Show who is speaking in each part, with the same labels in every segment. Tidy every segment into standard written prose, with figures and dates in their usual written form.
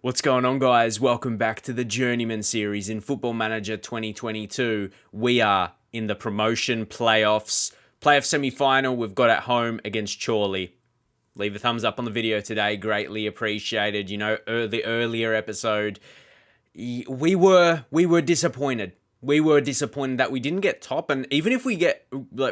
Speaker 1: What's going on, guys? Welcome back to the Journeyman series in Football Manager 2022. We are in the promotion playoffs. Playoff semi-final we've got at home against Chorley. Leave a thumbs up on the video today. Greatly appreciated. You know, the earlier episode, we were disappointed. We were disappointed that we didn't get top, and even if we get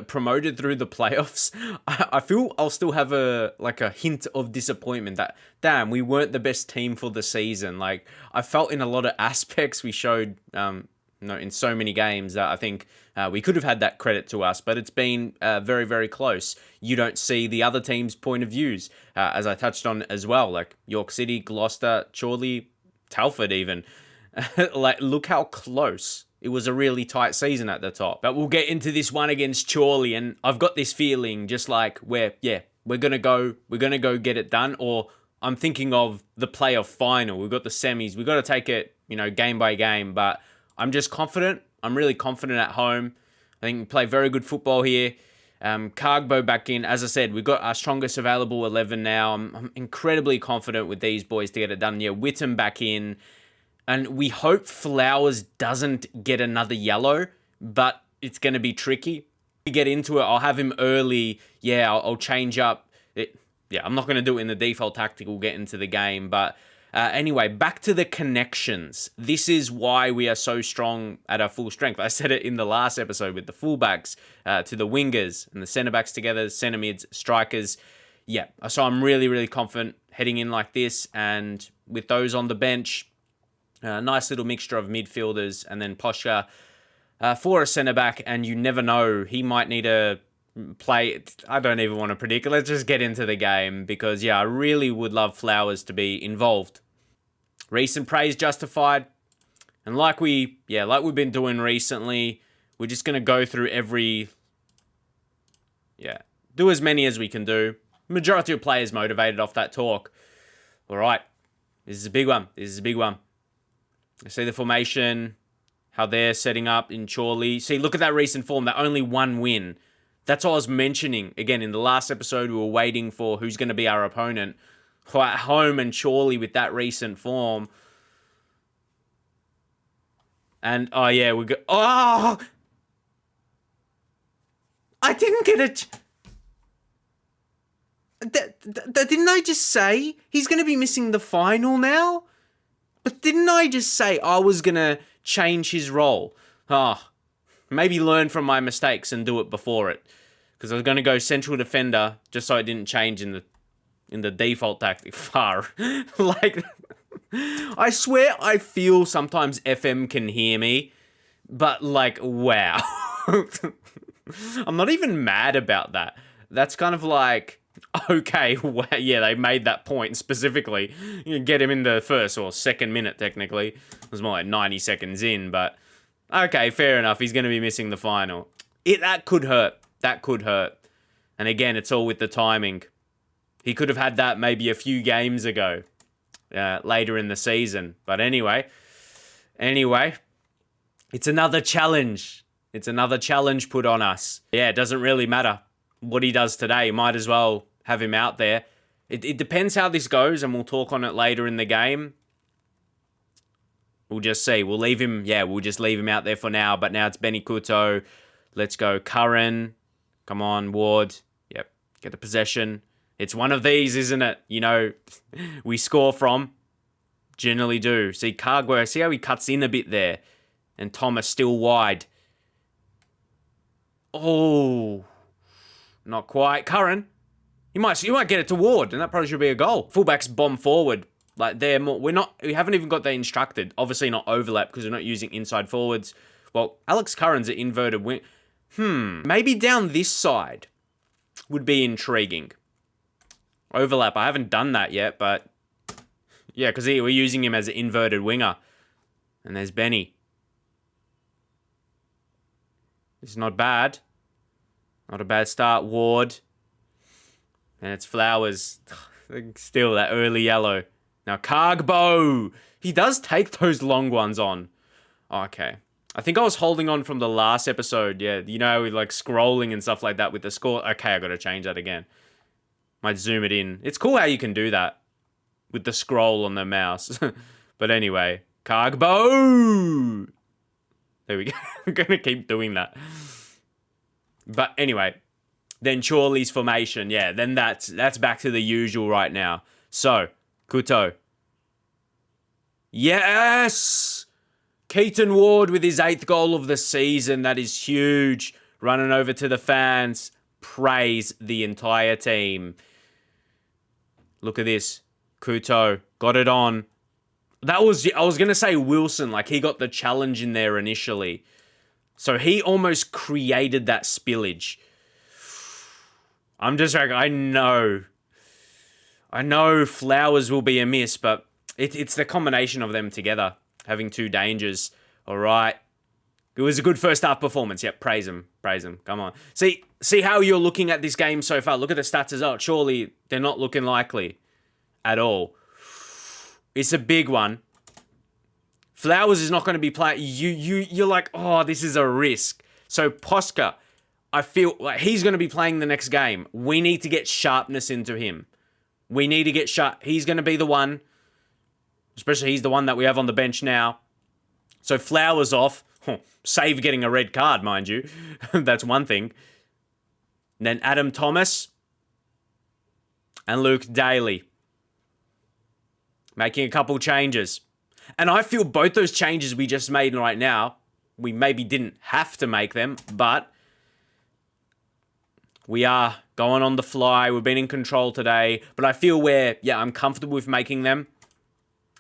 Speaker 1: promoted through the playoffs, I feel I'll still have a hint of disappointment that, damn, we weren't the best team for the season. I felt in a lot of aspects we showed, in so many games that I think we could have had that credit to us, but it's been very, very close. You don't see the other team's point of views, as I touched on as well, like York City, Gloucester, Chorley, Telford even. Look how close. It was a really tight season at the top. But we'll get into this one against Chorley, and I've got this feeling just like we're gonna go get it done. Or I'm thinking of the playoff final. We've got the semis. We've got to take it, game by game. But I'm just confident. I'm really confident at home. I think we play very good football here. Cargbo back in. As I said, we've got our strongest available 11 now. I'm incredibly confident with these boys to get it done. Yeah, Whittam back in. And we hope Flowers doesn't get another yellow, but it's going to be tricky. To get into it, I'll have him early. Yeah, I'll change up. I'm not going to do it in the default tactic. We'll get into the game. But anyway, back to the connections. This is why we are so strong at our full strength. I said it in the last episode with the fullbacks to the wingers and the centre backs together, centre mids, strikers. Yeah, so I'm really, really confident heading in like this. And with those on the bench, nice little mixture of midfielders, and then Posher for a centre-back, and you never know, he might need to play. I don't even want to predict. Let's just get into the game, because, I really would love Flowers to be involved. Recent praise justified, and like we've been doing recently, we're just going to go through do as many as we can do. Majority of players motivated off that talk. All right, this is a big one. I see the formation, how they're setting up in Chorley. See, look at that recent form, that only one win. That's what I was mentioning. Again, in the last episode, we were waiting for who's going to be our opponent. At home and Chorley with that recent form. And, we go... Oh! I didn't get it. Didn't I just say he's going to be missing the final now? But didn't I just say I was going to change his role? Maybe learn from my mistakes and do it before it. Because I was going to go central defender just so it didn't change in the default tactic. Far. I swear I feel sometimes FM can hear me. But wow. I'm not even mad about that. That's kind of like... Okay, well, they made that point specifically. You can get him in the first or second minute, technically. It was more like 90 seconds in, but... Okay, fair enough. He's going to be missing the final. That could hurt. And again, it's all with the timing. He could have had that maybe a few games ago, later in the season. But anyway, it's another challenge. It's another challenge put on us. Yeah, it doesn't really matter what he does today. Might as well have him out there. It depends how this goes, and we'll talk on it later in the game. We'll just see. We'll just leave him out there for now. But now it's Benny Couto. Let's go Curran. Come on, Ward. Yep, get the possession. It's one of these, isn't it? We score from. Generally do. See, Cargbo, see how he cuts in a bit there. And Thomas still wide. Oh... Not quite. Curran. You might get it to Ward, and that probably should be a goal. Fullbacks bomb forward. We haven't even got that instructed. Obviously not overlap because we're not using inside forwards. Well, Alex Curran's an inverted wing. Maybe down this side would be intriguing. Overlap. I haven't done that yet, but yeah, because we're using him as an inverted winger. And there's Benny. It's not bad. Not a bad start. Ward. And it's Flowers. Still that early yellow. Now Cargbo. He does take those long ones on. Okay. I think I was holding on from the last episode. Yeah, with scrolling and stuff like that with the score. Okay, I got to change that again. Might zoom it in. It's cool how you can do that. with the scroll on their mouse. But anyway, Cargbo! There we go. I'm going to keep doing that. But anyway, then Chorley's formation. Yeah, then that's back to the usual right now. So, Kuto. Yes! Keaton Ward with his 8th goal of the season. That is huge. Running over to the fans. Praise the entire team. Look at this. Kuto got it on. I was going to say Wilson. Like, he got the challenge in there initially. So he almost created that spillage. I'm just like, I know Flowers will be a miss, but it's the combination of them together. Having two dangers. All right. It was a good first half performance. Yep, praise him. Come on. See how you're looking at this game so far. Look at the stats as well. Surely they're not looking likely at all. It's a big one. Flowers is not going to be playing. You're like, oh, this is a risk. So Posca, I feel like he's going to be playing the next game. We need to get sharpness into him. We need to get sharp. He's going to be the one. Especially he's the one that we have on the bench now. So Flowers off. Save getting a red card, mind you. That's one thing. And then Adam Thomas. And Luke Daly. Making a couple changes. And I feel both those changes we just made right now, we maybe didn't have to make them, but we are going on the fly. We've been in control today, but I feel I'm comfortable with making them.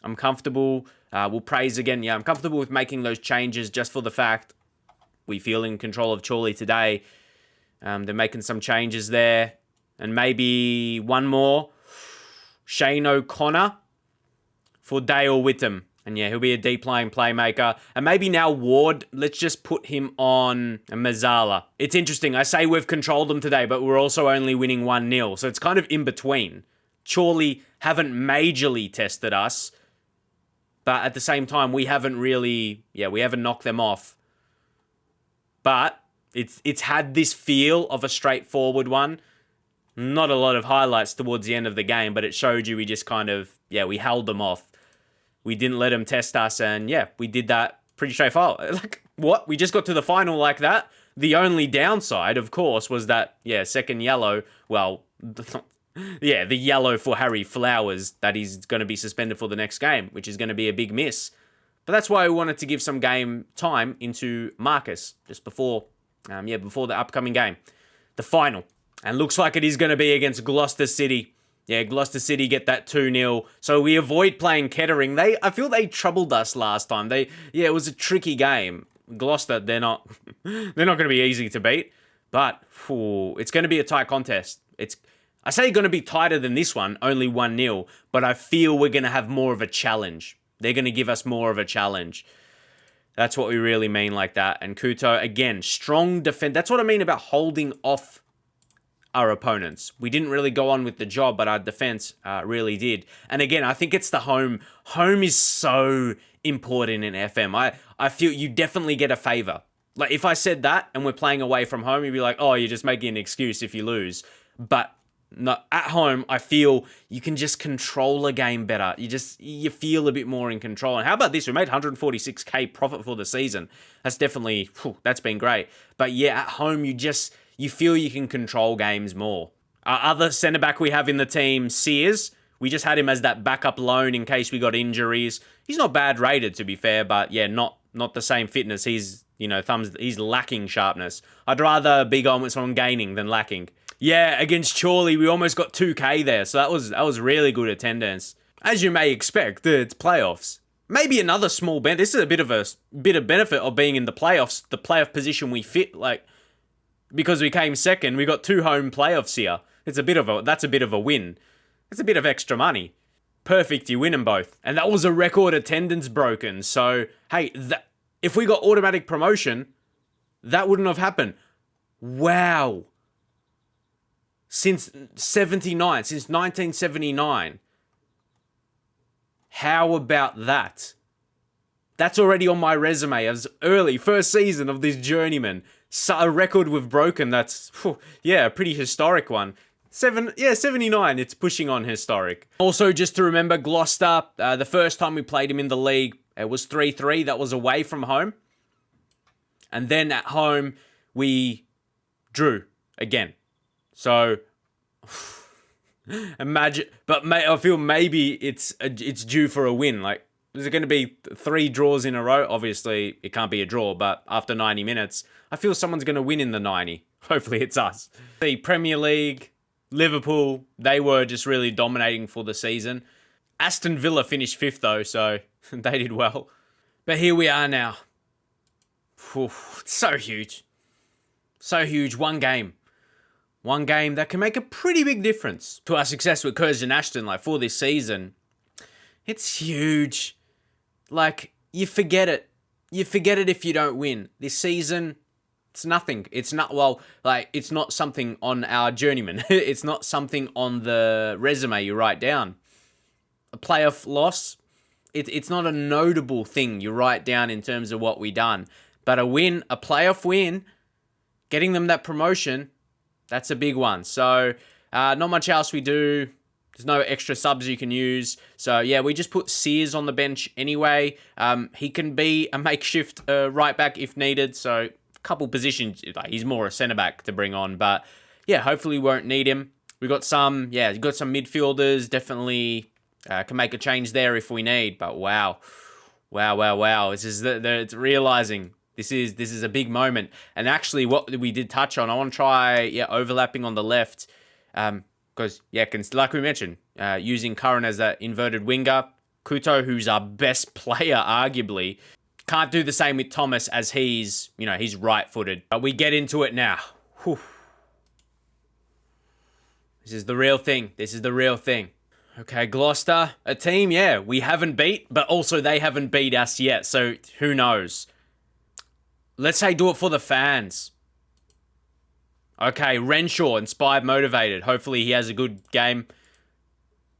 Speaker 1: I'm comfortable. We'll praise again. Yeah, I'm comfortable with making those changes just for the fact we feel in control of Chorley today. They're making some changes there. And maybe one more. Shane O'Connor for Dale Whittam. And yeah, he'll be a deep lying playmaker. And maybe now Ward, let's just put him on Mazzala. It's interesting. I say we've controlled them today, but we're also only winning 1-0. So it's kind of in between. Chorley haven't majorly tested us. But at the same time, we haven't really, we haven't knocked them off. But it's had this feel of a straightforward one. Not a lot of highlights towards the end of the game, but it showed you we just kind of, we held them off. We didn't let them test us, and we did that pretty straightforward. Like, what? We just got to the final like that? The only downside, of course, was that, second yellow. Well, the yellow for Harry Flowers, that he's going to be suspended for the next game, which is going to be a big miss. But that's why we wanted to give some game time into Marcus, just before the upcoming game. The final. And looks like it is going to be against Gloucester City. Yeah, Gloucester City get that 2-0. So we avoid playing Kettering. I feel they troubled us last time. It was a tricky game. Gloucester, they're not going to be easy to beat. But it's going to be a tight contest. I say going to be tighter than this one, only 1-0. But I feel we're going to have more of a challenge. They're going to give us more of a challenge. That's what we really mean like that. And Kuto, again, strong defense. That's what I mean about holding off our opponents. We didn't really go on with the job, but our defense really did. And again, I think it's the home. Home is so important in FM. I feel you definitely get a favor. Like, if I said that and we're playing away from home, you'd be like, oh, you're just making an excuse if you lose. But no, at home, I feel you can just control a game better. You feel a bit more in control. And how about this? We made 146k profit for the season. That's definitely, that's been great. But at home, you feel you can control games more. Our other centre-back we have in the team, Sears, we just had him as that backup loan in case we got injuries. He's not bad rated, to be fair, but not the same fitness. He's, he's lacking sharpness. I'd rather be going with someone gaining than lacking. Yeah, against Chorley, we almost got 2k there, so that was really good attendance. As you may expect, it's playoffs. Maybe another small benefit. This is a bit of benefit of being in the playoffs, the playoff position we fit, because we came second, we got 2 home playoffs here. That's a bit of a win. It's a bit of extra money. Perfect, you win them both. And that was a record attendance broken. So, hey, if we got automatic promotion, that wouldn't have happened. Wow. Since 1979. How about that? That's already on my resume as first season of this Journeyman. So a record we've broken, that's, a pretty historic one. 79. It's pushing on historic. Also, just to remember, Gloucester, the first time we played him in the league, it was 3-3. That was away from home. And then at home, we drew again. So, imagine. But I feel maybe it's due for a win. Like, is it going to be 3 draws in a row? Obviously, it can't be a draw. But after 90 minutes, I feel someone's going to win in the 90. Hopefully, it's us. The Premier League... Liverpool, they were just really dominating for the season. Aston Villa finished 5th though, so they did well. But here we are now. It's so huge. So huge. One game. One game that can make a pretty big difference to our success with Curzon and Ashton, like, for this season. It's huge. Like, you forget it. You forget it if you don't win. This season... It's nothing. It's not, well, like, it's not something on our journeyman. It's not something on the resume you write down. A playoff loss, it's not a notable thing you write down in terms of what we done. But a win, a playoff win, getting them that promotion, that's a big one. So, not much else we do. There's no extra subs you can use. So, yeah, we just put Sears on the bench anyway. He can be a makeshift right back if needed. So, couple positions, like, he's more a centre back to bring on, but yeah, hopefully we won't need him. We got some midfielders, definitely can make a change there if we need. But wow, this is it's realizing this is a big moment. And actually, what we did touch on, I want to try overlapping on the left, because like we mentioned, using Curran as that inverted winger, Kuto, who's our best player arguably. Can't do the same with Thomas as he's right-footed. But we get into it now. Whew. This is the real thing. This is the real thing. Okay, Gloucester, a team, we haven't beat, but also they haven't beat us yet. So who knows? Let's say do it for the fans. Okay, Renshaw, inspired, motivated. Hopefully he has a good game.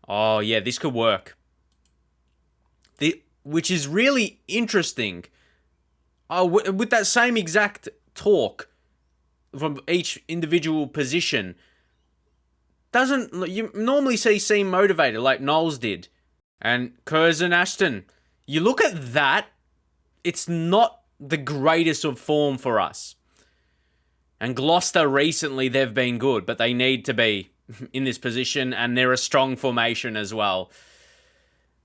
Speaker 1: Oh, yeah, this could work. Which is really interesting. With that same exact talk from each individual position, you normally seem motivated like Knowles did. And Curzon, Ashton, you look at that, it's not the greatest of form for us. And Gloucester recently, they've been good, but they need to be in this position, and they're a strong formation as well.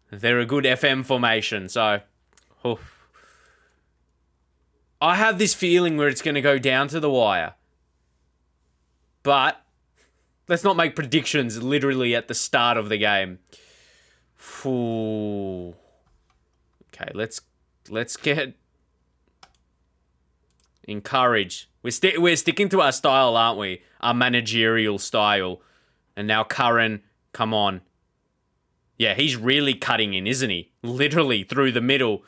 Speaker 1: They're a good FM formation, so... I have this feeling where it's going to go down to the wire. But let's not make predictions literally at the start of the game. Okay, let's get encouraged. We're sticking to our style, aren't we? Our managerial style. And now Curran, come on. Yeah, he's really cutting in, isn't he? Literally through the middle.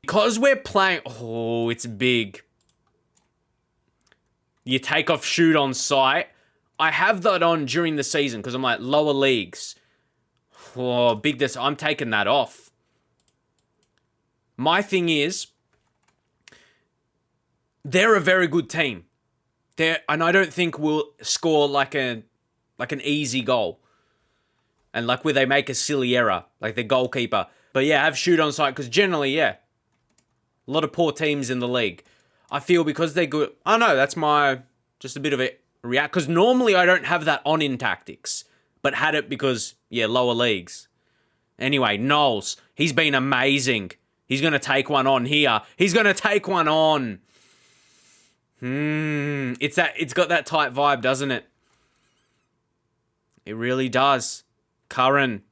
Speaker 1: Because we're playing... Oh, it's big. You take off shoot on sight. I have that on during the season because I'm like, lower leagues. Oh, big this. I'm taking that off. My thing is, they're a very good team. And I don't think we'll score like an easy goal. And like where they make a silly error, like the goalkeeper. But yeah, have shoot on sight because generally, a lot of poor teams in the league. I feel because they're good. I know that's just a bit of a react. Because normally I don't have that on in tactics. But had it because, lower leagues. Anyway, Knowles, he's been amazing. He's going to take one on here. He's going to take one on. It's got that tight vibe, doesn't it? It really does. Curran.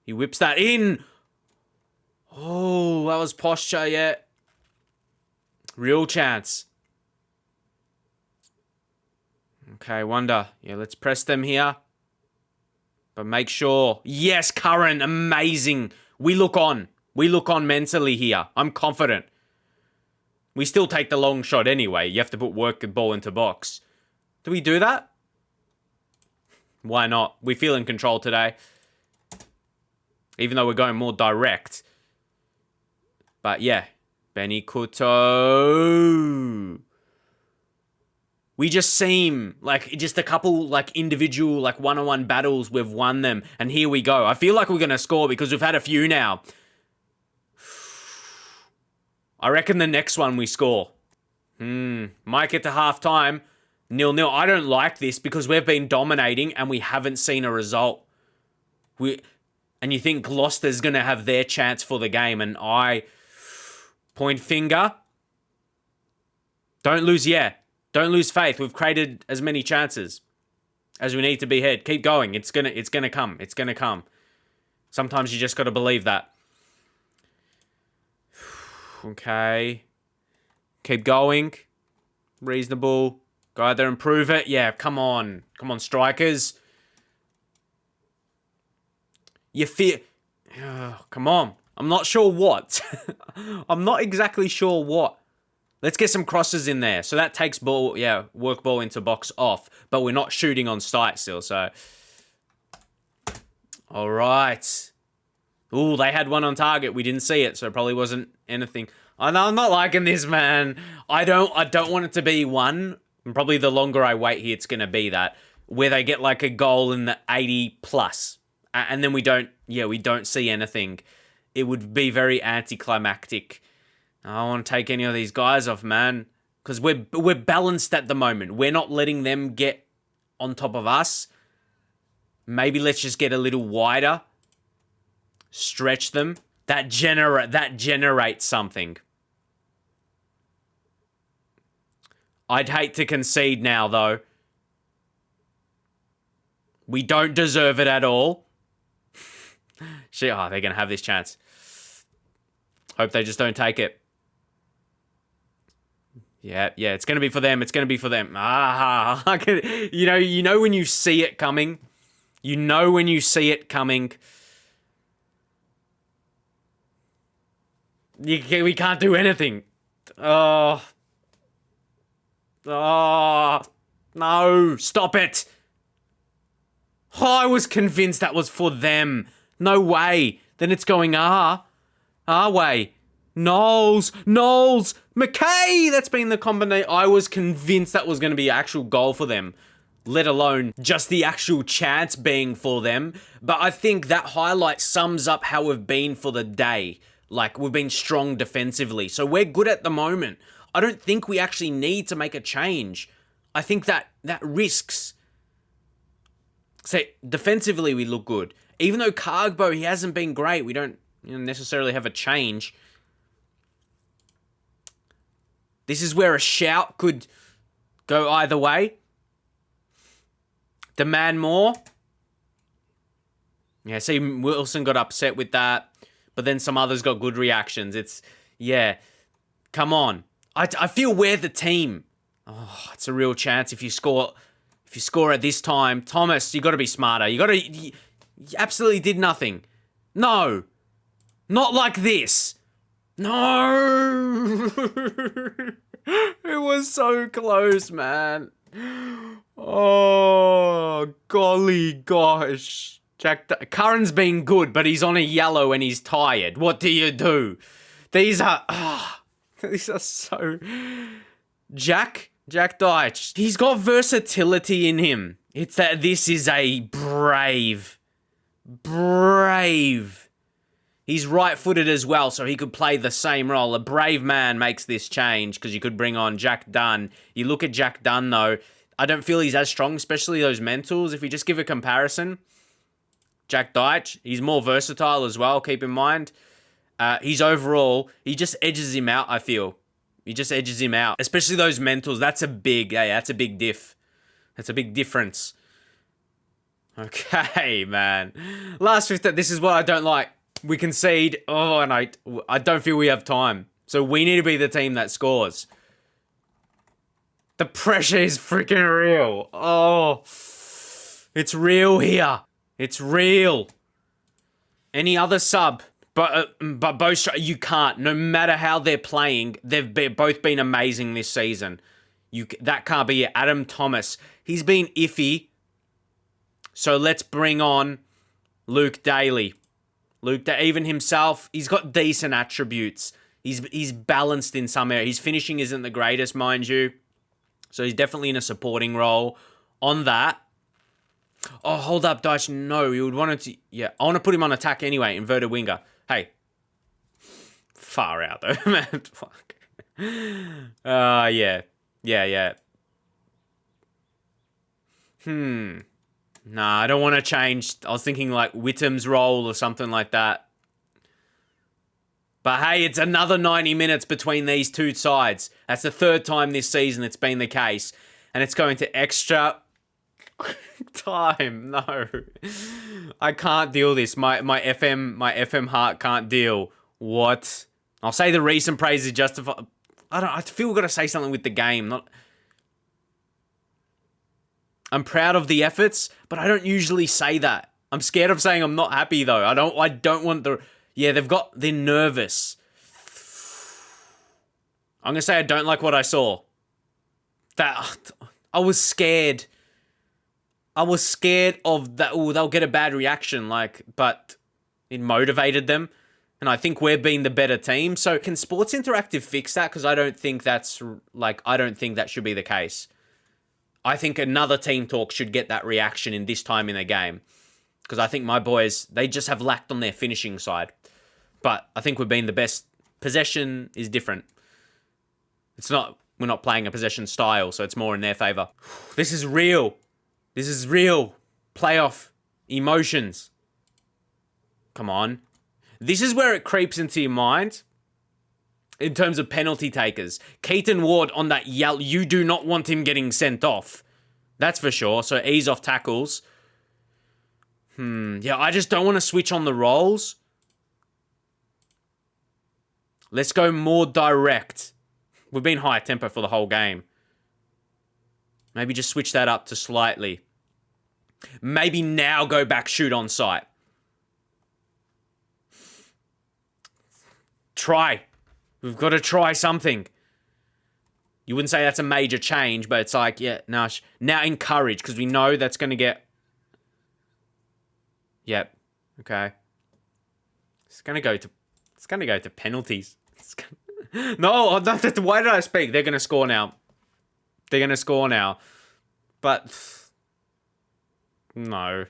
Speaker 1: He whips that in. Oh, that was posture, Real chance. Okay, Wonder. Let's press them here. But make sure. Yes, Curran. Amazing. We look on. We look on mentally here. I'm confident. We still take the long shot anyway. You have to put work and ball into box. Do we do that? Why not? We feel in control today. Even though we're going more direct. But Benny Kuto. We just seem like just a couple like individual like one-on-one battles, we've won them, and here we go. I feel like we're going to score because we've had a few now. I reckon the next one we score. Might get to half-time. 0-0. I don't like this because we've been dominating and we haven't seen a result. And you think Gloucester's going to have their chance for the game, and I point finger. Don't lose faith. We've created as many chances as we need to be ahead. Keep going. It's gonna come. It's gonna come. Sometimes you just got to believe that. Okay. Keep going. Reasonable. Go out there and prove it. Yeah, come on. Come on, strikers. You feel... Oh, come on. I'm not sure what. I'm not exactly sure what. Let's get some crosses in there. So that takes ball, work ball into box off. But we're not shooting on sight still, so... All right. Ooh, they had one on target. We didn't see it, so it probably wasn't anything. I know, I'm not liking this, man. I don't want it to be one. And probably the longer I wait here, it's going to be that. Where they get like a goal in the 80 plus. And then we don't see anything. It would be very anticlimactic. I don't want to take any of these guys off, man. Because we're balanced at the moment. We're not letting them get on top of us. Maybe let's just get a little wider. Stretch them. That generates something. I'd hate to concede now, though. We don't deserve it at all. Shit, they're going to have this chance. Hope they just don't take it. Yeah, it's going to be for them. It's going to be for them. You know when you see it coming? You know when you see it coming. We can't do anything. Oh, no, stop it. Oh, I was convinced that was for them. No way. Then it's going our way. Knowles, McKay. That's been the combination. I was convinced that was going to be an actual goal for them, let alone just the actual chance being for them. But I think that highlight sums up how we've been for the day. Like, we've been strong defensively. So we're good at the moment. I don't think we actually need to make a change. I think that risks. Say, defensively we look good. Even though Cargbo, he hasn't been great. We don't necessarily have a change. This is where a shout could go either way. Demand more. Yeah, see, Wilson got upset with that. But then some others got good reactions. Come on. I feel we're the team. Oh, it's a real chance if you score at this time. Thomas, you got to be smarter. You absolutely did nothing. No. Not like this. No. It was so close, man. Oh, golly gosh. Curran's been good, but he's on a yellow and he's tired. What do you do? These are so... Jack Deitch. He's got versatility in him. It's that this is a brave. He's right-footed as well, so he could play the same role. A brave man makes this change because you could bring on Jack Dunn. You look at Jack Dunn, though, I don't feel he's as strong, especially those mentals. If you just give a comparison... Jack Deitch, he's more versatile as well, keep in mind. He just edges him out, I feel. He just edges him out. Especially those mentals, that's a big diff. That's a big difference. Okay, man. Last 15, this is what I don't like. We concede, and I don't feel we have time. So we need to be the team that scores. The pressure is freaking real. Oh, it's real here. It's real. Any other sub, but both, you can't. No matter how they're playing, they've both been amazing this season. That can't be it. Adam Thomas, he's been iffy. So let's bring on Luke Daly. Even himself, he's got decent attributes. He's balanced in some areas. His finishing isn't the greatest, mind you. So he's definitely in a supporting role on that. Oh, hold up, Dyche. No, you would want him to... Yeah, I want to put him on attack anyway, inverted winger. Hey. Far out, though, man. Fuck. Yeah. Nah, I don't want to change. I was thinking like Whittam's role or something like that. But hey, it's another 90 minutes between these two sides. That's the third time this season it's been the case. And it's going to extra time. No. I can't deal this. My FM heart can't deal. What? I'll say the recent praise is justified. I feel we've got to say something with the game. I'm proud of the efforts, but I don't usually say that. I'm scared of saying I'm not happy though. I don't want the... Yeah, they're nervous. I'm going to say I don't like what I saw. I was scared. I was scared of that. Oh, they'll get a bad reaction, but it motivated them. And I think we're being the better team. So can Sports Interactive fix that? Because I don't think that should be the case. I think another team talk should get that reaction in this time in the game. Because I think my boys, they just have lacked on their finishing side. But I think we've been the best. Possession is different. We're not playing a possession style, so it's more in their favour. This is real. This is real. Playoff emotions. Come on. This is where it creeps into your mind. In terms of penalty takers. Keaton Ward on that yell. You do not want him getting sent off. That's for sure. So ease off tackles. Yeah, I just don't want to switch on the roles. Let's go more direct. We've been high tempo for the whole game. Maybe just switch that up to slightly. Maybe now go back shoot on sight. Try. We've got to try something. You wouldn't say that's a major change, but it's like, yeah, now encourage, because we know that's going to get... Yep. Okay. It's going to go to penalties. No, why did I speak? They're going to score now. But... No.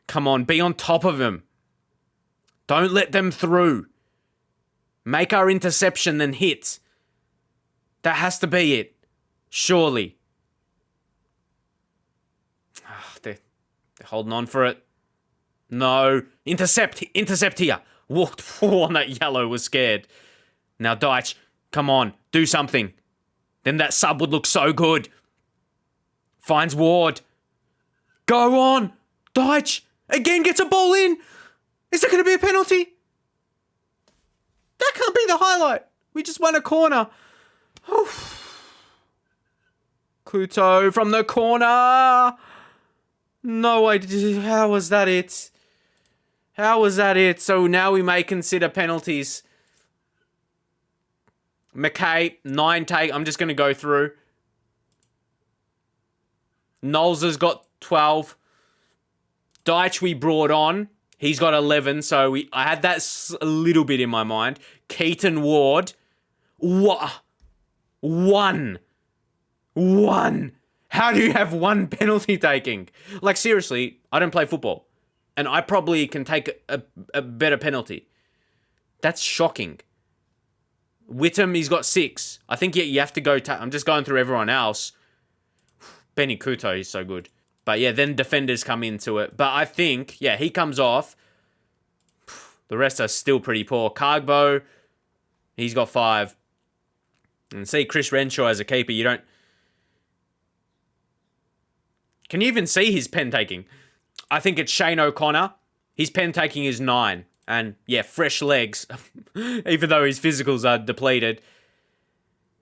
Speaker 1: Come on, be on top of them. Don't let them through. Make our interception, then hit. That has to be it. Surely. They're holding on for it. No. Intercept here. Walked on that yellow, was scared. Now, Dyche, come on. Do something. Then that sub would look so good. Finds Ward. Go on. Dyche. Again gets a ball in. Is there going to be a penalty? That can't be the highlight. We just won a corner. Kuto from the corner. No idea. How was that it? So now we may consider penalties. McKay, 9 take. I'm just going to go through. Knowles has got 12. Dyche we brought on. He's got 11, so I had that a little bit in my mind. Keaton Ward. What? One. How do you have one penalty taking? Like, seriously, I don't play football. And I probably can take a better penalty. That's shocking. Whittam, he's got 6. I think you have to go... I'm just going through everyone else. Benny Kuto, he's so good. But yeah, then defenders come into it. But I think, yeah, he comes off. The rest are still pretty poor. Cargbo, he's got 5. And see Chris Renshaw as a keeper, you don't... Can you even see his pen taking? I think it's Shane O'Connor. His pen taking is 9. And yeah, fresh legs. Even though his physicals are depleted.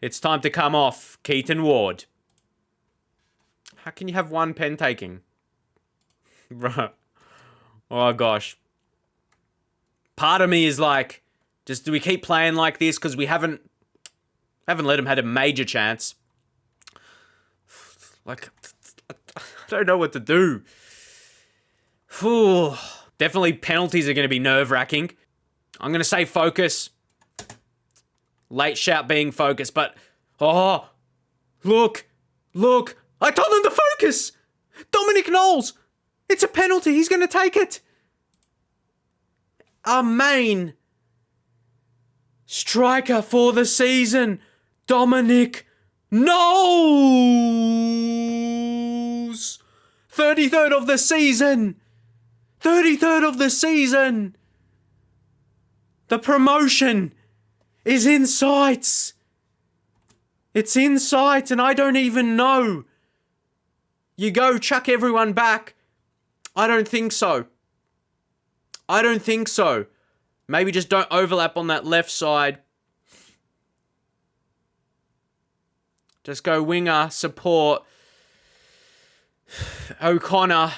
Speaker 1: It's time to come off Keaton Ward. How can you have one pen taking? Bro. Oh, gosh. Part of me is like, just do we keep playing like this? Because we haven't let him had a major chance. Like, I don't know what to do. Whew. Definitely penalties are going to be nerve-wracking. I'm going to say focus. Late shout being focus, but Oh, look. I told him to focus. Dominic Knowles. It's a penalty. He's going to take it. Our main striker for the season, Dominic Knowles. 33rd of the season. 33rd of the season. The promotion is in sight. It's in sight and I don't even know. You go chuck everyone back. I don't think so. Maybe just don't overlap on that left side. Just go winger, support. O'Connor.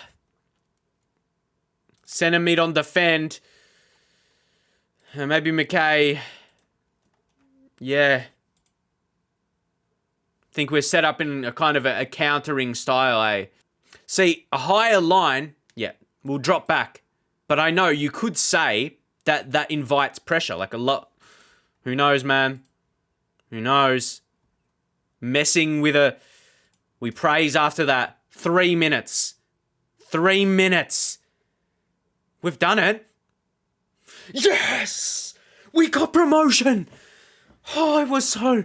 Speaker 1: Centre mid on defend. And maybe McKay. Yeah. Think we're set up in a kind of a countering style, eh? See, a higher line, yeah, we'll drop back. But I know you could say that invites pressure, like a lot. Who knows, man? Who knows? Messing with we praise after that. 3 minutes. 3 minutes. We've done it. Yes! We got promotion! Oh, I was so...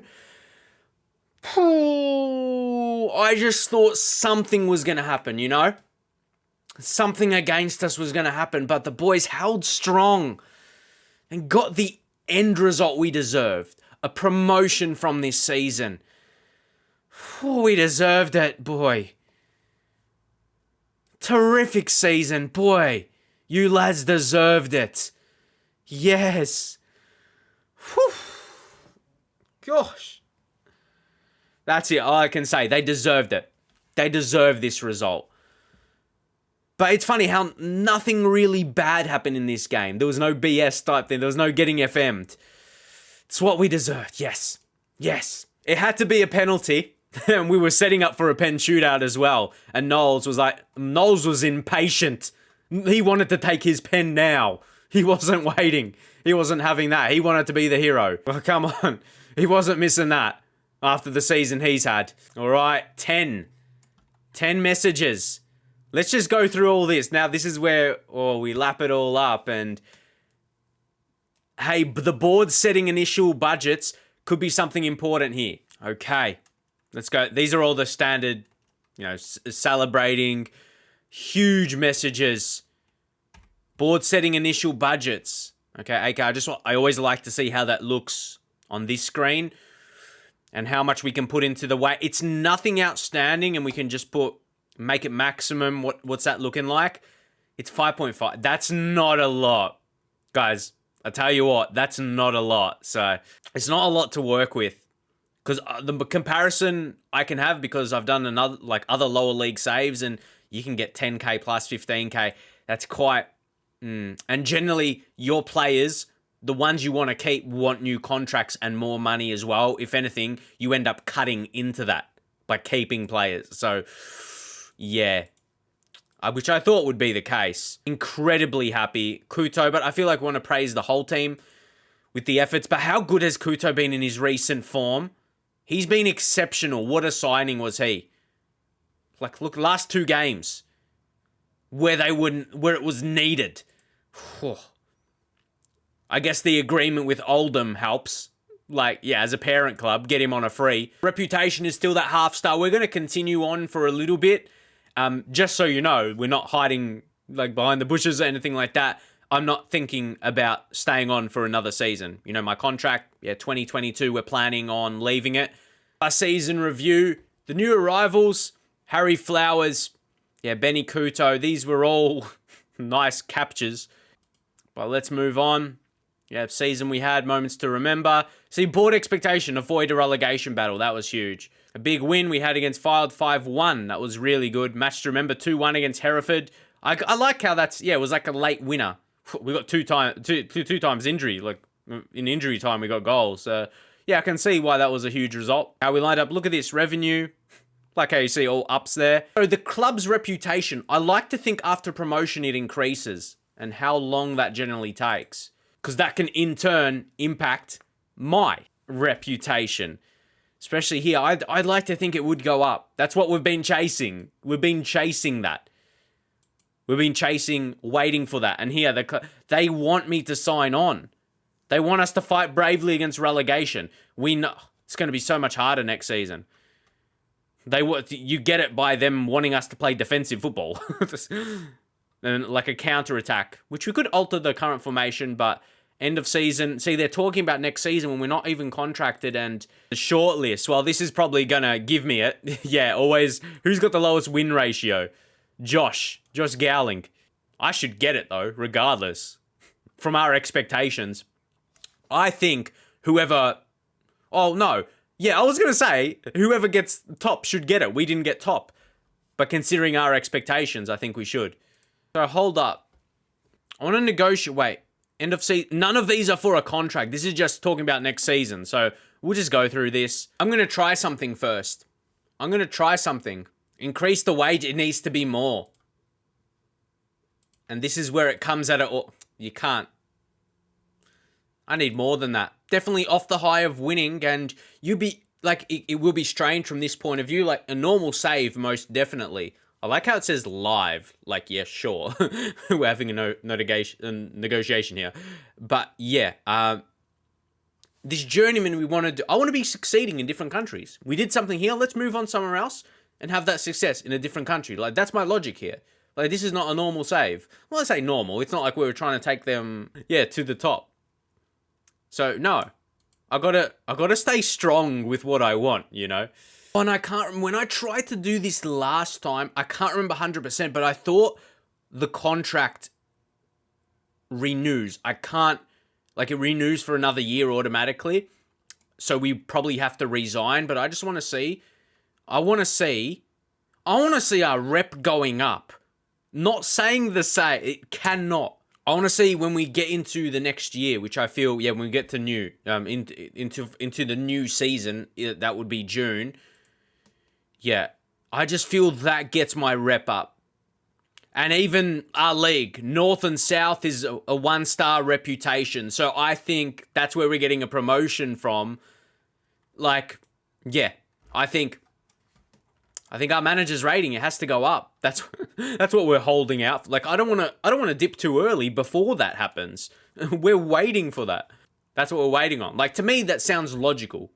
Speaker 1: I just thought something was going to happen, you know? Something against us was going to happen, but the boys held strong and got the end result we deserved. A promotion from this season. We deserved it, boy. Terrific season, boy. You lads deserved it. Yes. Whew. Gosh. That's it. All I can say. They deserved it. They deserve this result. But it's funny how nothing really bad happened in this game. There was no BS type thing. There was no getting FM'd. It's what we deserved. Yes. Yes. It had to be a penalty. And we were setting up for a pen shootout as well. And Knowles was impatient. He wanted to take his pen now. He wasn't waiting. He wasn't having that. He wanted to be the hero. Well, come on. He wasn't missing that after the season he's had. All right, 10 messages. Let's just go through all this. Now, this is where we lap it all up. And, hey, the board setting initial budgets could be something important here. Okay, let's go. These are all the standard, celebrating, huge messages. Board setting initial budgets. Okay, AK, I always like to see how that looks on this screen and how much we can put into the weight. It's nothing outstanding and we can just make it maximum. What's that looking like? It's 5.5. That's not a lot. Guys, I tell you what, that's not a lot. So it's not a lot to work with. Because the comparison I can have, because I've done other lower league saves and you can get 10k plus 15k. That's quite... And generally, your players, the ones you want to keep, want new contracts and more money as well. If anything, you end up cutting into that by keeping players. So, yeah. Which I thought would be the case. Incredibly happy. Kuto, but I feel like we want to praise the whole team with the efforts. But how good has Kuto been in his recent form? He's been exceptional. What a signing was he? Like, look, last 2 games where it was needed. I guess the agreement with Oldham helps. As a parent club, get him on a free. Reputation is still that half star. We're going to continue on for a little bit. Just so you know, we're not hiding behind the bushes or anything like that. I'm not thinking about staying on for another season. My contract, 2022, we're planning on leaving it. Our season review, the new arrivals, Harry Flowers, Benny Kuto, these were all nice captures. But let's move on. Season we had, moments to remember. See, board expectation, avoid a relegation battle. That was huge. A big win we had against Fylde 5-1. That was really good. Match to remember, 2-1 against Hereford. I like how it was like a late winner. We got two times injury. In injury time, we got goals. I can see why that was a huge result. How we lined up. Look at this. Revenue. Like how you see all ups there. So the club's reputation, I like to think after promotion it increases and how long that generally takes. Because that can in turn impact my reputation. Especially here, I'd like to think it would go up. That's what we've been chasing. We've been chasing that. We've been chasing, waiting for that. And here, they want me to sign on. They want us to fight bravely against relegation. We know it's going to be so much harder next season. You get it by them wanting us to play defensive football. And like a counter-attack, which we could alter the current formation, but end of season. See, they're talking about next season when we're not even contracted, and the shortlist. Well, this is probably going to give me it. Yeah, always. Who's got the lowest win ratio? Josh Gowling. I should get it, though, regardless. From our expectations. I think whoever... Oh, no. Yeah, I was going to say, whoever gets top should get it. We didn't get top. But considering our expectations, I think we should. So, hold up. I want to negotiate... Wait. End of season. None of these are for a contract. This is just talking about next season. So, we'll just go through this. I'm going to try something first. Increase the wage. It needs to be more. And this is where it comes at it. You can't. I need more than that. Definitely off the high of winning, and you be like it will be strange from this point of view. Like a normal save, most definitely. I like how it says live. Like, yeah, sure, we're having a negotiation here, but yeah, this journeyman we want to do. I want to be succeeding in different countries. We did something here. Let's move on somewhere else and have that success in a different country. Like that's my logic here. Like this is not a normal save. Well, I say normal. It's not like we were trying to take them, to the top. So no, I gotta stay strong with what I want, And I can't, when I tried to do this last time, I can't remember 100%, but I thought the contract renews. It renews for another year automatically. So we probably have to resign, but I just want to see, I want to see our rep going up. Not saying the same, it cannot. I want to see when we get into the next year, which I feel, when we get to into the new season, that would be June. Yeah, I just feel that gets my rep up. And even our league, North and South, is a one-star reputation. So I think that's where we're getting a promotion from. Like, yeah, I think our manager's rating, it has to go up. That's what we're holding out. Like I don't want to dip too early before that happens. We're waiting for that. That's what we're waiting on. Like to me that sounds logical.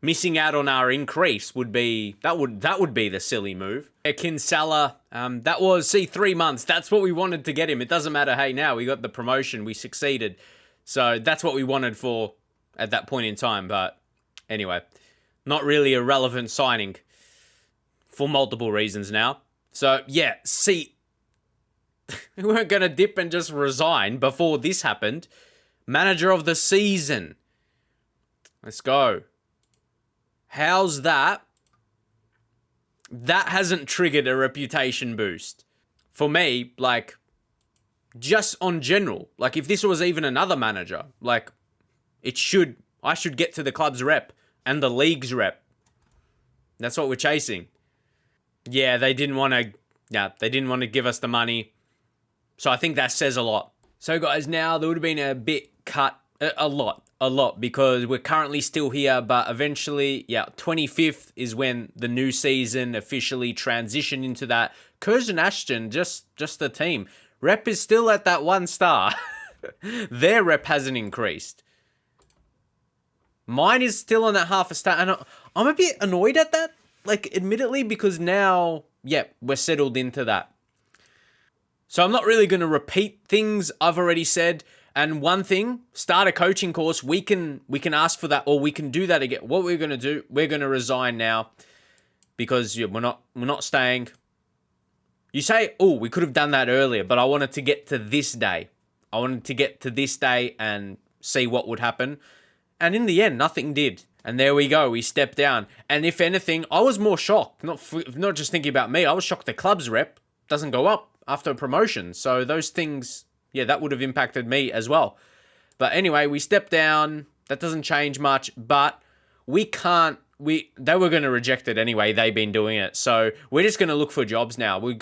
Speaker 1: Missing out on our increase would be the silly move. Kinsella, that was 3 months. That's what we wanted to get him. It doesn't matter. Hey, now we got the promotion. We succeeded. So that's what we wanted for at that point in time. But anyway, not really a relevant signing for multiple reasons now. So, yeah, we weren't going to dip and just resign before this happened. Manager of the season. Let's go. How's that? That hasn't triggered a reputation boost. For me, like, just on general. Like, if this was even another manager, like, I should get to the club's rep. And the league's rep. That's what we're chasing. Yeah, they didn't want to give us the money. So I think that says a lot. So guys, now there would have been a bit cut, a lot, because we're currently still here, but eventually, 25th is when the new season officially transitioned into that. Curzon, Ashton, just the team. Rep is still at that 1 star. Their rep hasn't increased. Mine is still on that 0.5 star, and I'm a bit annoyed at that, like, admittedly, because now, we're settled into that. So I'm not really going to repeat things I've already said, and one thing, start a coaching course, we can ask for that, or we can do that again. What we're going to do, we're going to resign now, because we're not staying. You say, we could have done that earlier, but I wanted to get to this day. And see what would happen. And in the end, nothing did. And there we go. We stepped down. And if anything, I was more shocked. Not just thinking about me. I was shocked the club's rep doesn't go up after a promotion. So those things, that would have impacted me as well. But anyway, we stepped down. That doesn't change much. But we can't. They were going to reject it anyway. They've been doing it. So we're just going to look for jobs now. We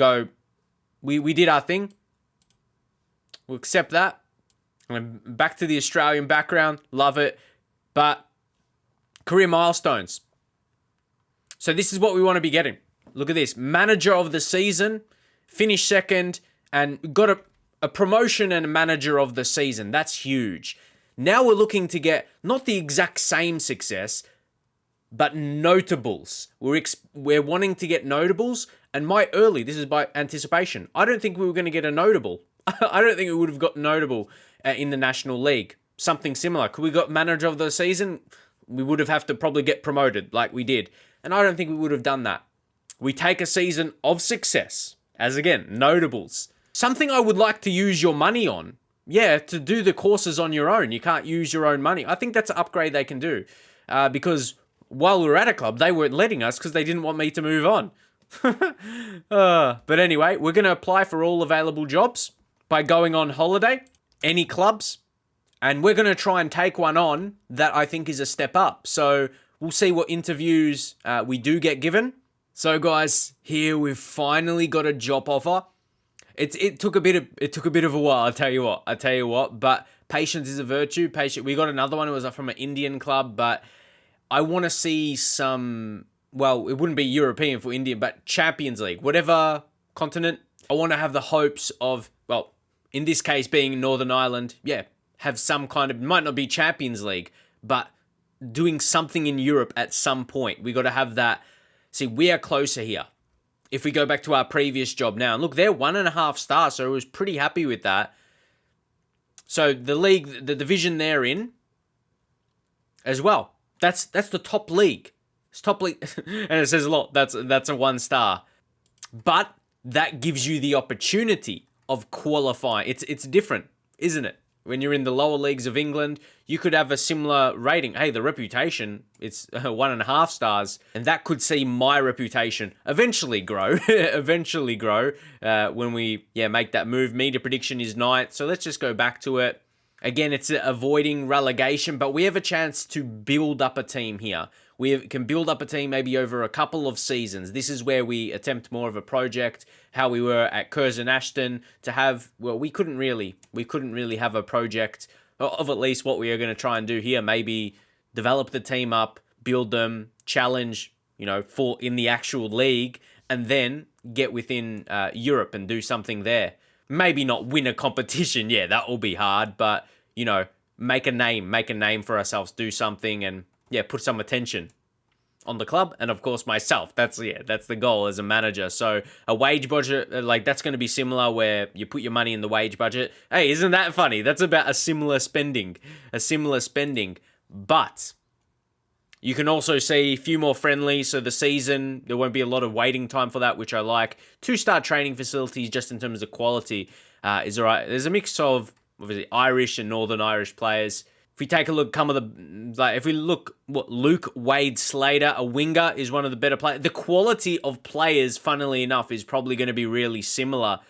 Speaker 1: did our thing. We'll accept that. And back to the Australian background. Love it. But career milestones. So this is what we want to be getting. Look at this. Manager of the season, finished second, and got a promotion and a manager of the season. That's huge. Now we're looking to get not the exact same success, but notables. We're wanting to get notables, and this is by anticipation. I don't think we were going to get a notable. I don't think we would have got notable in the National League. Something similar. Could we got manager of the season? We would have to probably get promoted like we did. And I don't think we would have done that. We take a season of success as, again, notables. Something I would like to use your money on. Yeah, to do the courses on your own. You can't use your own money. I think that's an upgrade they can do. Because while we were at a club, they weren't letting us because they didn't want me to move on. But anyway, we're going to apply for all available jobs by going on holiday. Any clubs. And we're going to try and take one on that I think is a step up. So we'll see what interviews we do get given. So guys, here we've finally got a job offer. It took a bit of a while, I tell you what, but patience is a virtue. We got another one. It was from an Indian club, but I want to see some, well, it wouldn't be European for India, but Champions League, whatever continent. I want to have the hopes of, well, in this case being Northern Ireland, yeah, have some kind of, might not be Champions League, but doing something in Europe at some point. We got to have that. See, we are closer here. If we go back to our previous job now, and look, they're 1.5 stars, so I was pretty happy with that. So the league, the division they're in, as well. That's the top league. It's top league, and it says a lot. That's a 1 star, but that gives you the opportunity of qualifying. It's different, isn't it? When you're in the lower leagues of England, you could have a similar rating. Hey, the reputation, it's 1.5 stars. And that could see my reputation eventually grow. When we make that move. Media prediction is 9th. So let's just go back to it. Again, it's avoiding relegation, but we have a chance to build up a team here. We can build up a team maybe over a couple of seasons. This is where we attempt more of a project, how we were at Curzon, Ashton, to have, well, we couldn't really have a project of at least what we are going to try and do here. Maybe develop the team up, build them, challenge, for in the actual league, and then get within Europe and do something there. Maybe not win a competition. Yeah, that will be hard, but, make a name for ourselves, do something, and put some attention on the club and of course myself. That's the goal as a manager. So a wage budget, that's going to be similar where you put your money in the wage budget. Hey, isn't that funny? That's about a similar spending, but you can also see a few more friendly. So the season, there won't be a lot of waiting time for that, which I like. 2-star training facilities, just in terms of quality, is all right. There's a mix of obviously Irish and Northern Irish players. If we take a look, Luke Wade Slater, a winger, is one of the better players. The quality of players, funnily enough, is probably going to be really similar.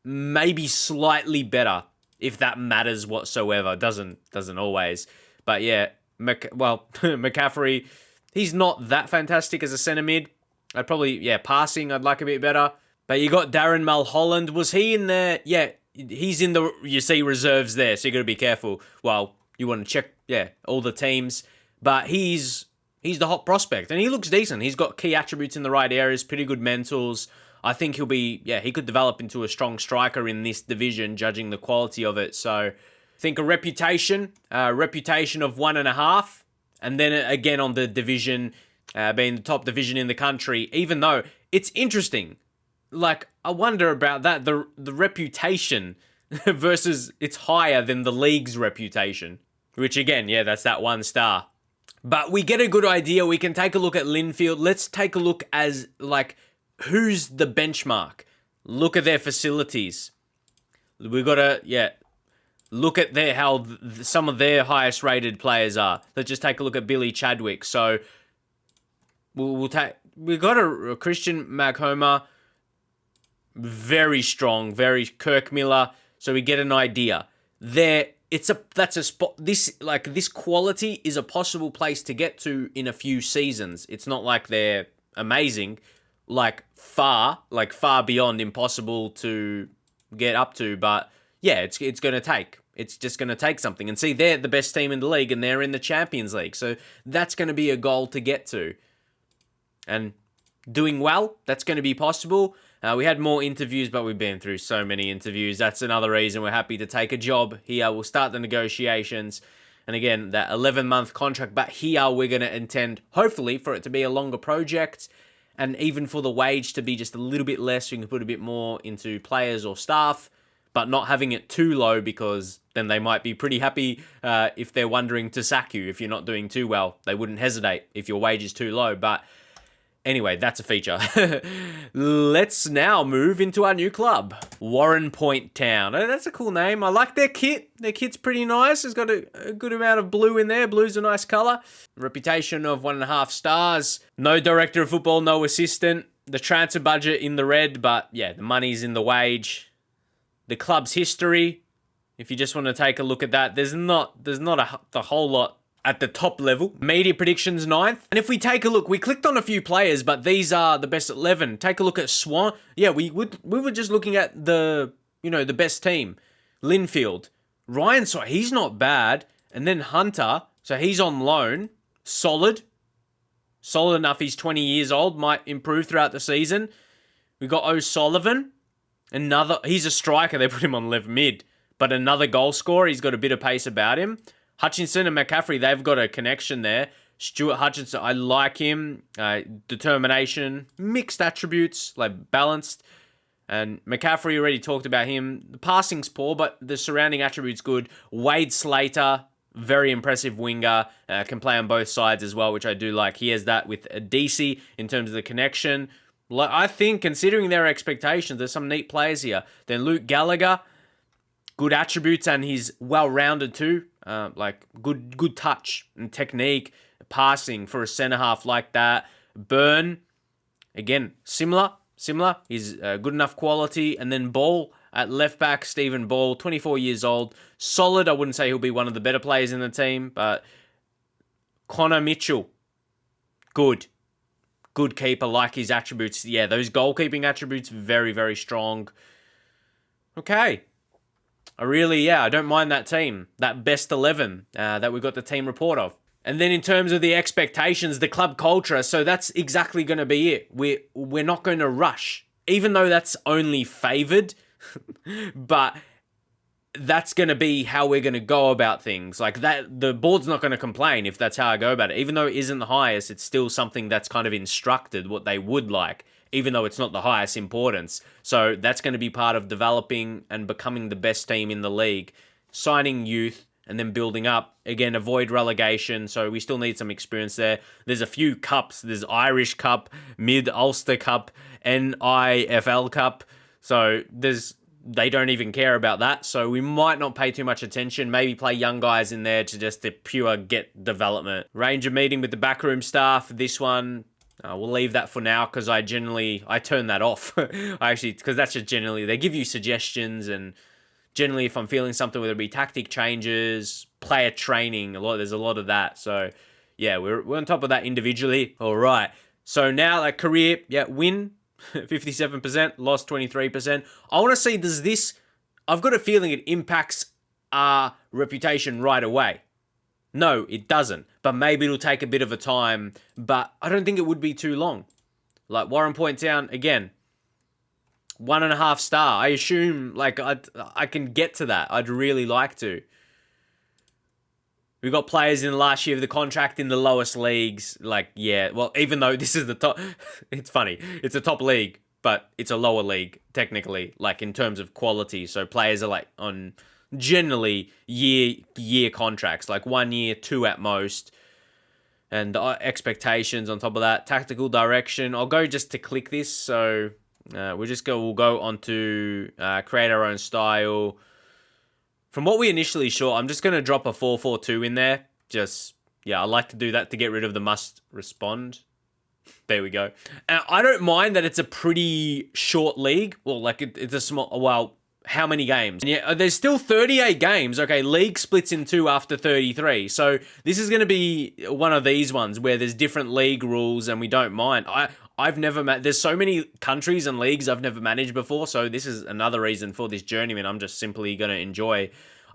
Speaker 1: Maybe slightly better, if that matters whatsoever. Doesn't always. But yeah, McCaffrey, he's not that fantastic as a centre mid. I'd probably, passing, I'd like a bit better. But you got Darren Mulholland. Was he in there? Yeah. He's in the, reserves there, so you got to be careful. Well, you want to check, all the teams. But he's the hot prospect, and he looks decent. He's got key attributes in the right areas, pretty good mentals. I think he'll be, he could develop into a strong striker in this division, judging the quality of it. So I think a reputation of 1.5, and then again on the division, being the top division in the country, even though it's interesting. I wonder about that, the reputation versus it's higher than the league's reputation, which again, that's that 1 star. But we get a good idea. We can take a look at Linfield. Let's take a look as, who's the benchmark? Look at their facilities. We've got to, look at how some of their highest rated players are. Let's just take a look at Billy Chadwick. So we've got a Christian Maghoma. Very strong, very Kirk Miller. So we get an idea. That's a spot. This quality is a possible place to get to in a few seasons. It's not like they're amazing, far beyond impossible to get up to. But it's going to take. It's just going to take something. And see, they're the best team in the league and they're in the Champions League. So that's going to be a goal to get to. And doing well, that's going to be possible. We had more interviews, but we've been through so many interviews. That's another reason we're happy to take a job here. We'll start the negotiations. And again, that 11-month contract. But here we're going to intend, hopefully, for it to be a longer project. And even for the wage to be just a little bit less. We can put a bit more into players or staff. But not having it too low, because then they might be pretty happy if they're wondering to sack you if you're not doing too well. They wouldn't hesitate if your wage is too low. But anyway, that's a feature. Let's now move into our new club, Warren Point Town. Oh, that's a cool name. I like their kit. Their kit's pretty nice. It's got a good amount of blue in there. Blue's a nice colour. Reputation of 1.5 stars. No director of football, no assistant. The transfer budget in the red, but yeah, the money's in the wage. The club's history, if you just want to take a look at that, there's not a whole lot at the top level. Media predictions 9th. And if we take a look, we clicked on a few players, but these are the best 11. Take a look at Swan. Yeah, we were just looking at the best team. Linfield. Ryan, so he's not bad. And then Hunter, so he's on loan. Solid enough. He's 20 years old, might improve throughout the season. We got O'Sullivan. He's a striker. They put him on left mid, but another goal scorer. He's got a bit of pace about him. Hutchinson and McCaffrey, they've got a connection there. Stuart Hutchinson, I like him. Determination, mixed attributes, like balanced. And McCaffrey, already talked about him. The passing's poor, but the surrounding attributes good. Wade Slater, very impressive winger. Can play on both sides as well, which I do like. He has that with DC in terms of the connection. I think, considering their expectations, there's some neat players here. Then Luke Gallagher, good attributes, and he's well-rounded too. Good touch and technique, passing for a centre-half like that. Byrne, again, similar. He's good enough quality. And then Ball at left-back, Stephen Ball, 24 years old. Solid. I wouldn't say he'll be one of the better players in the team, but Connor Mitchell, good keeper, like his attributes. Yeah, those goalkeeping attributes, very, very strong. Okay. I don't mind that team. That best 11 that we got the team report of. And then in terms of the expectations, the club culture, so that's exactly going to be it. We're not going to rush, even though that's only favoured, but that's going to be how we're going to go about things. Like that, the board's not going to complain if that's how I go about it. Even though it isn't the highest, it's still something that's kind of instructed what they would like, even though it's not the highest importance. So that's going to be part of developing and becoming the best team in the league, signing youth and then building up. Again, avoid relegation. So we still need some experience there. There's a few cups. There's Irish Cup, Mid-Ulster Cup, NIFL Cup. So they don't even care about that, so we might not pay too much attention. Maybe play young guys in there to just the pure get development. Ranger meeting with the backroom staff. This one, we'll leave that for now because I turn that off. Because that's just generally, they give you suggestions, and generally if I'm feeling something, whether it be tactic changes, player training, there's a lot of that. So yeah, we're on top of that individually. All right. So now like career, win 57%, lost 23%. I want to see, I've got a feeling it impacts our reputation right away. No, it doesn't. But maybe it'll take a bit of a time. But I don't think it would be too long. Like Warren Point Town, again, 1.5 star. I assume I can get to that. I'd really like to. We got players in the last year of the contract in the lowest leagues. Even though this is the top, it's funny. It's a top league, but it's a lower league, technically, in terms of quality. So players are on generally year contracts, 1 year, 2 at most. And expectations on top of that. Tactical direction. I'll go just to click this. So we'll go on to create our own style. From what we initially saw, I'm just going to drop a 4-4-2 in there. I like to do that to get rid of the must respond. There we go. And I don't mind that it's a pretty short league. Well, it's a small, how many games? And yeah, there's still 38 games. Okay, league splits in 2 after 33. So this is going to be one of these ones where there's different league rules and we don't mind. I've never there's so many countries and leagues I've never managed before, so this is another reason for this journeyman I'm just simply going to enjoy.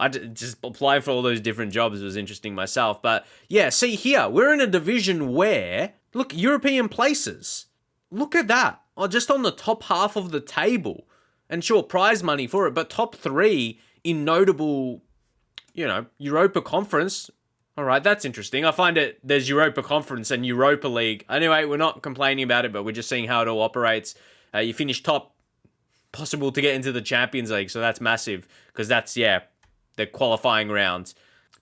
Speaker 1: just applying for all those different jobs was interesting myself. But yeah, see here, we're in a division where, look, European places. Look at that. Oh, just on the top half of the table. And sure, prize money for it, but top 3 in notable, Europa Conference. All right, that's interesting. I find there's Europa Conference and Europa League. Anyway, we're not complaining about it, but we're just seeing how it all operates. You finish top, possible to get into the Champions League, so that's massive because that's, the qualifying rounds.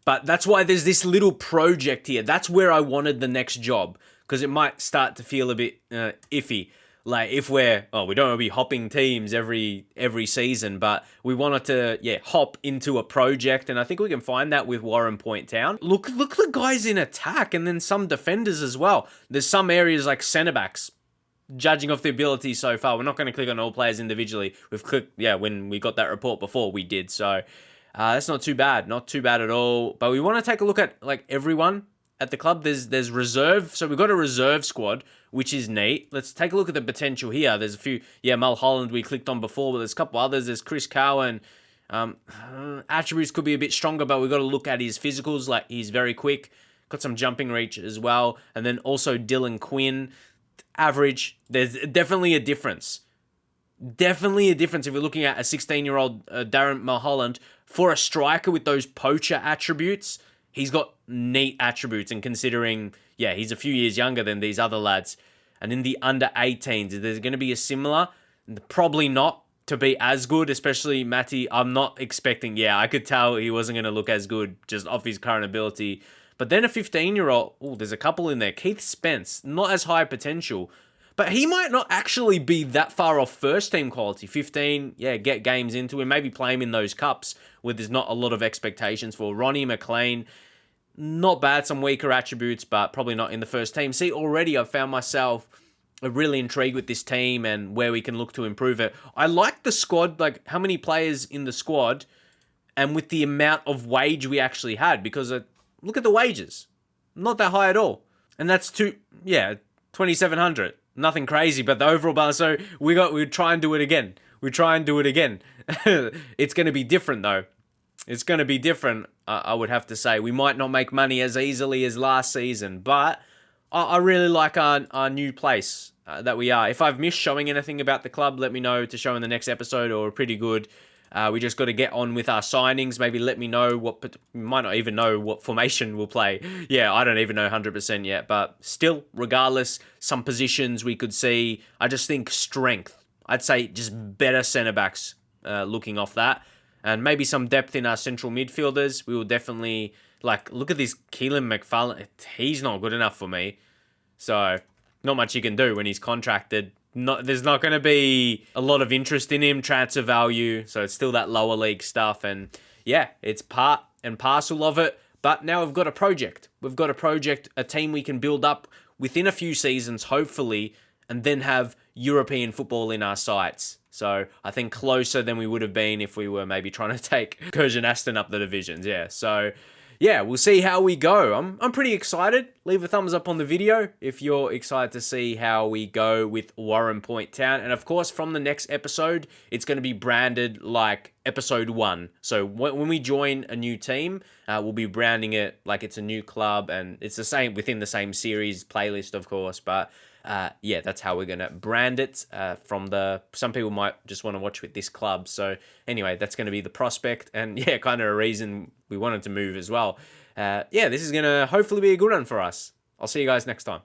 Speaker 1: But that's why there's this little project here. That's where I wanted the next job because it might start to feel a bit iffy. Like if we don't want to be hopping teams every season, but we wanted to, hop into a project, and I think we can find that with Warren Point Town. Look the guys in attack, and then some defenders as well. There's some areas like centre backs, judging off the ability so far. We're not going to click on all players individually. We've clicked, when we got that report before, we did. So that's not too bad at all. But we want to take a look at like everyone at the club. There's reserve, so we've got a reserve squad, which is neat. Let's take a look at the potential here. There's a few, Mulholland we clicked on before, but there's a couple others. There's Chris Cowan. Attributes could be a bit stronger, but we've got to look at his physicals. Like he's very quick, got some jumping reach as well. And then also Dylan Quinn, average. There's definitely a difference. Definitely a difference if we're looking at a 16-year-old Darren Mulholland. For a striker with those poacher attributes, he's got neat attributes, and considering, he's a few years younger than these other lads. And in the under 18s, is there going to be a similar? Probably not to be as good, especially Matty. I'm not expecting, I could tell he wasn't going to look as good just off his current ability. But then a 15-year-old, there's a couple in there. Keith Spence, not as high potential, but he might not actually be that far off first-team quality. 15, get games into him, maybe play him in those cups where there's not a lot of expectations for. Ronnie McLean, not bad, some weaker attributes, but probably not in the first team. See, already I've found myself really intrigued with this team and where we can look to improve it. I like the squad, like how many players in the squad, and with the amount of wage we actually had, because look at the wages. Not that high at all. And that's 2,700. Nothing crazy, but the overall balance. So we try and do it again. It's going to be different though. It's going to be different, I would have to say. We might not make money as easily as last season, but I really like our new place that we are. If I've missed showing anything about the club, let me know to show in the next episode, or pretty good. We just got to get on with our signings. Maybe let me know we might not even know what formation we'll play. I don't even know 100% yet, but still, regardless, some positions we could see. I just think strength. I'd say just better centre-backs looking off that. And maybe some depth in our central midfielders. We will definitely, look at this Keelan McFarlane. He's not good enough for me. So, not much you can do when he's contracted. There's not going to be a lot of interest in him, transfer value. So, it's still that lower league stuff. And, it's part and parcel of it. But now we've got a project. A team we can build up within a few seasons, hopefully, and then have European football in our sights. So I think closer than we would have been if we were maybe trying to take Curzon Ashton up the divisions. So we'll see how we go. I'm pretty excited. Leave a thumbs up on the video if you're excited to see how we go with Warren Point Town. And of course, from the next episode, it's going to be branded like episode 1. So when we join a new team, we'll be branding it like it's a new club, and it's the same within the same series playlist, of course, but that's how we're going to brand it. Some people might just want to watch with this club. So anyway, that's going to be the prospect, and kind of a reason we wanted to move as well. This is going to hopefully be a good one for us. I'll see you guys next time.